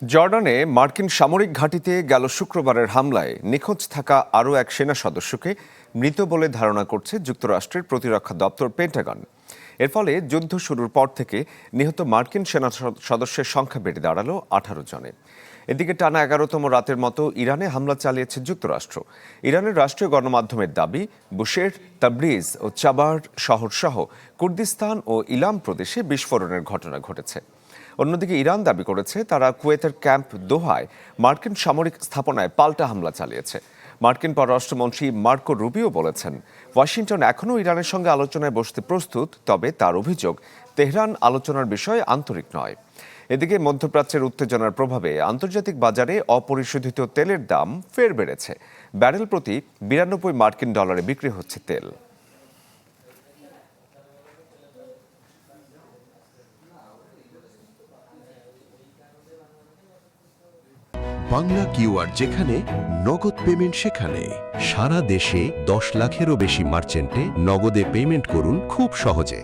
জর্ডানে মার্কিন সামরিক ঘাঁটিতে গেল শুক্রবারের হামলায় নিখোঁজ থাকা আরও এক সেনা সদস্যকে মৃত বলে ধারণা করছে যুক্তরাষ্ট্রের প্রতিরক্ষা দপ্তর পেন্টাগন। এর ফলে যুদ্ধ শুরুর পর থেকে নিহত মার্কিন সেনা সদস্যের সংখ্যা বেড়ে দাঁড়ালো 18 জনে। এদিকে টানা 11তম রাতের মতো ইরানে হামলা চালিয়েছে যুক্তরাষ্ট্র। ইরানের রাষ্ট্রীয় গণমাধ্যমের দাবি, বুশের, তাবরিজ ও চাবার শহর সহ কুর্দিস্তান ও ইলাম প্রদেশে বিস্ফোরণের ঘটনা ঘটেছে। অন্যদিকে ইরান দাবি করেছে তারা কুয়েতের ক্যাম্প দোহায় মার্কিন সামরিক স্থাপনায় পাল্টা হামলা চালিয়েছে। মার্কিন পররাষ্ট্রমন্ত্রী মার্কো রুবিও বলেছেন, ওয়াশিংটন এখনও ইরানের সঙ্গে আলোচনায় বসতে প্রস্তুত, তবে তার অভিযোগ তেহরান আলোচনার বিষয়ে আন্তরিক নয়। এদিকে মধ্যপ্রাচ্যের উত্তেজনার প্রভাবে আন্তর্জাতিক বাজারে অপরিশোধিত তেলের দাম ফের বেড়েছে। ব্যারেল প্রতি 92 মার্কিন ডলারে বিক্রি হচ্ছে তেল। বাংলা কিউআর যেখানে নগদ পেমেন্ট সেখানে। সারা দেশে 10 লাখেরও বেশি মার্চেন্টে নগদে পেমেন্ট করুন খুব সহজে।